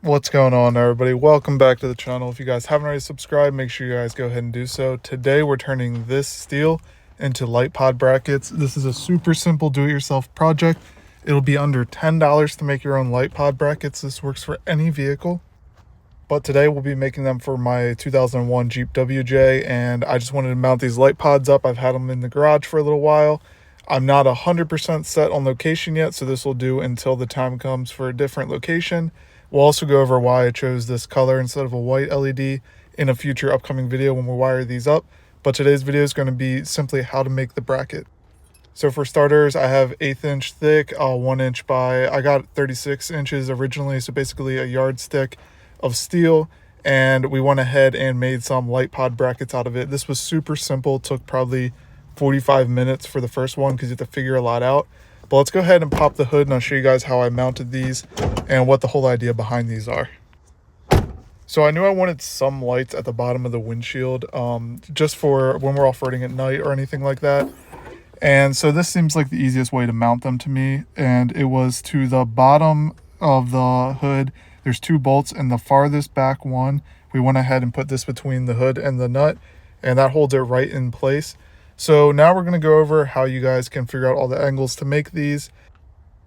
What's going on, everybody? Welcome back to the channel. If you guys haven't already subscribed, make sure you guys go ahead and do so. Today we're turning this steel into light pod brackets. This is a super simple do-it-yourself project. It'll be under $10 to make your own light pod brackets. This works for any vehicle, but today we'll be making them for my 2001 Jeep WJ, and I just wanted to mount these light pods up. I've had them in the garage for a little while. I'm not 100% set on location yet, so this will do until the time comes for a different location. We'll also go over why I chose this color instead of a white LED in a future upcoming video when we wire these up. But today's video is going to be simply how to make the bracket. So for starters, I have 1/8 inch thick, 1 inch by, I got 36 inches originally, so basically a yardstick of steel. And we went ahead and made some light pod brackets out of it. This was super simple, it took probably 45 minutes for the first one because you have to figure a lot out. But let's go ahead and pop the hood and I'll show you guys how I mounted these and what the whole idea behind these are. So I knew I wanted some lights at the bottom of the windshield, just for when we're off-roading at night or anything like that. And so this seems like the easiest way to mount them to me. And it was to the bottom of the hood. There's 2 bolts, and the farthest back one, we went ahead and put this between the hood and the nut, and that holds it right in place. So now we're going to go over how you guys can figure out all the angles to make these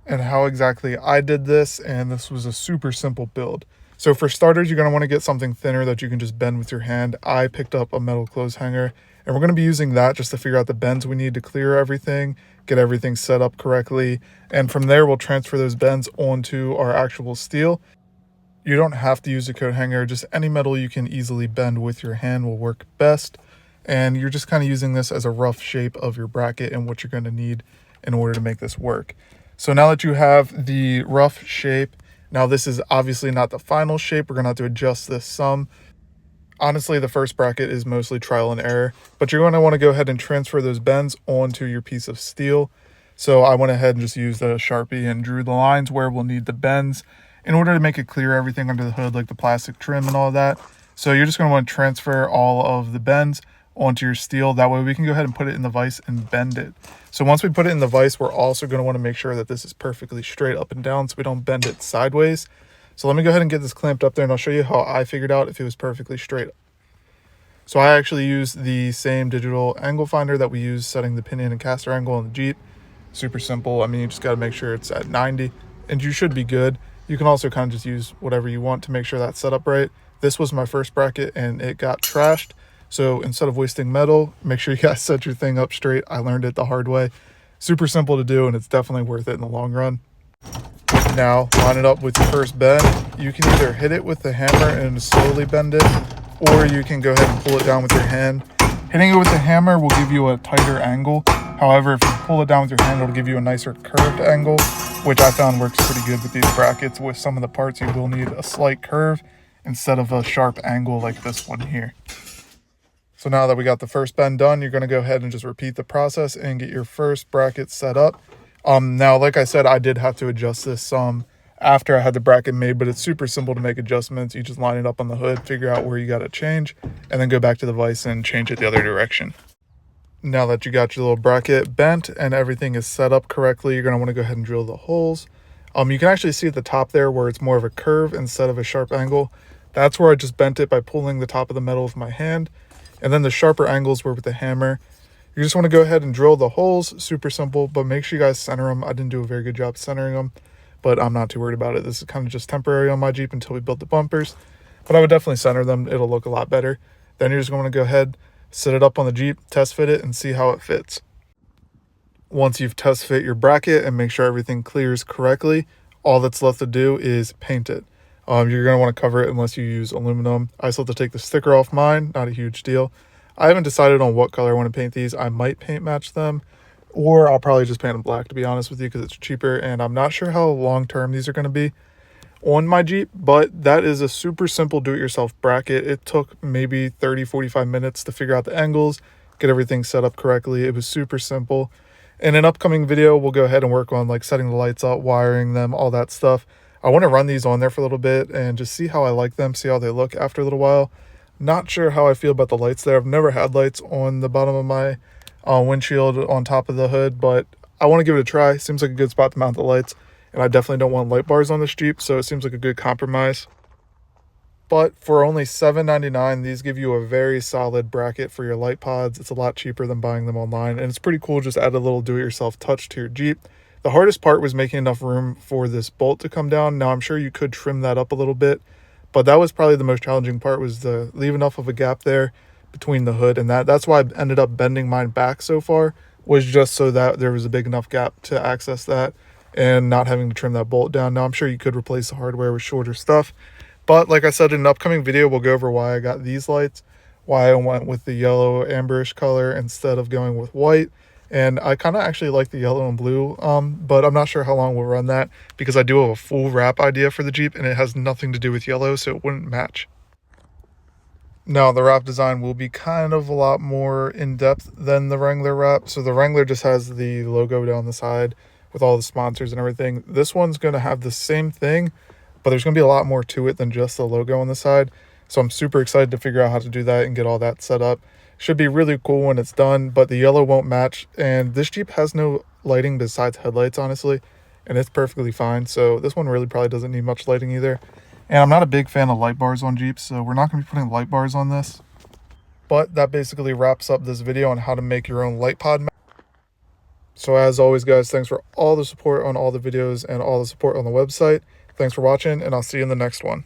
and how exactly I did this. And this was a super simple build. So for starters, you're going to want to get something thinner that you can just bend with your hand. I picked up a metal clothes hanger, and we're going to be using that just to figure out the bends we need to clear everything, get everything set up correctly. And from there, we'll transfer those bends onto our actual steel. You don't have to use a coat hanger, just any metal you can easily bend with your hand will work best. And you're just kind of using this as a rough shape of your bracket and what you're going to need in order to make this work. So now that you have the rough shape, now this is obviously not the final shape. We're going to have to adjust this some. Honestly, the first bracket is mostly trial and error, but you're going to want to go ahead and transfer those bends onto your piece of steel. So I went ahead and just used a Sharpie and drew the lines where we'll need the bends in order to make it clear everything under the hood, like the plastic trim and all that. So you're just going to want to transfer all of the bends onto your steel. That way we can go ahead and put it in the vise and bend it. So once we put it in the vise, we're also going to want to make sure that this is perfectly straight up and down so we don't bend it sideways. So let me go ahead and get this clamped up there, and I'll show you how I figured out if it was perfectly straight. So I actually used the same digital angle finder that we use setting the pinion and caster angle on the Jeep. Super simple. I mean, you just got to make sure it's at 90 and you should be good. You can also kind of just use whatever you want to make sure that's set up right. This was my first bracket and it got trashed. So instead of wasting metal, make sure you guys set your thing up straight. I learned it the hard way. Super simple to do, and it's definitely worth it in the long run. Now, line it up with your first bend. You can either hit it with the hammer and slowly bend it, or you can go ahead and pull it down with your hand. Hitting it with the hammer will give you a tighter angle. However, if you pull it down with your hand, it'll give you a nicer curved angle, which I found works pretty good with these brackets. With some of the parts, you will need a slight curve instead of a sharp angle like this one here. So now that we got the first bend done, you're going to go ahead and just repeat the process and get your first bracket set up. Now, like I said, I did have to adjust this some after I had the bracket made, but it's super simple to make adjustments. You just line it up on the hood, figure out where you got to change, and then go back to the vise and change it the other direction. Now that you got your little bracket bent and everything is set up correctly, you're going to want to go ahead and drill the holes. You can actually see at the top there where it's more of a curve instead of a sharp angle. That's where I just bent it by pulling the top of the metal with my hand. And then the sharper angles were with the hammer. You just want to go ahead and drill the holes. Super simple, but make sure you guys center them. I didn't do a very good job centering them, but I'm not too worried about it. This is kind of just temporary on my Jeep until we build the bumpers, but I would definitely center them. It'll look a lot better. Then you're just going to go ahead, set it up on the Jeep, test fit it, and see how it fits. Once you've test fit your bracket and make sure everything clears correctly, all that's left to do is paint it. You're going to want to cover it unless you use aluminum. I still have to take the sticker off mine, not a huge deal. I haven't decided on what color I want to paint these. I might paint match them, or I'll probably just paint them black, to be honest with you, because it's cheaper, and I'm not sure how long term these are going to be on my Jeep, but that is a super simple do-it-yourself bracket. It took maybe 30-45 minutes to figure out the angles, get everything set up correctly. It was super simple. In an upcoming video, we'll go ahead and work on like setting the lights up, wiring them, all that stuff. I want to run these on there for a little bit and just see how I like them, see how they look after a little while. Not sure how I feel about the lights there. I've never had lights on the bottom of my windshield on top of the hood, but I want to give it a try. Seems like a good spot to mount the lights, and I definitely don't want light bars on this Jeep, so it seems like a good compromise. But for only $7.99, these give you a very solid bracket for your light pods. It's a lot cheaper than buying them online, and it's pretty cool. Just add a little do-it-yourself touch to your Jeep. The hardest part was making enough room for this bolt to come down. Now, I'm sure you could trim that up a little bit, but that was probably the most challenging part, was to leave enough of a gap there between the hood and that. That's why I ended up bending mine back so far, was just so that there was a big enough gap to access that and not having to trim that bolt down. Now, I'm sure you could replace the hardware with shorter stuff, but like I said, in an upcoming video, we'll go over why I got these lights, why I went with the yellow amberish color instead of going with white. And I kind of actually like the yellow and blue, but I'm not sure how long we'll run that, because I do have a full wrap idea for the Jeep and it has nothing to do with yellow, so it wouldn't match. Now, the wrap design will be kind of a lot more in-depth than the Wrangler wrap. So the Wrangler just has the logo down the side with all the sponsors and everything. This one's going to have the same thing, but there's going to be a lot more to it than just the logo on the side. So I'm super excited to figure out how to do that and get all that set up. Should be really cool when it's done, but the yellow won't match. And this Jeep has no lighting besides headlights, honestly, and it's perfectly fine. So this one really probably doesn't need much lighting either. And I'm not a big fan of light bars on Jeeps, so we're not going to be putting light bars on this. But that basically wraps up this video on how to make your own light pod. So as always, guys, thanks for all the support on all the videos and all the support on the website. Thanks for watching, and I'll see you in the next one.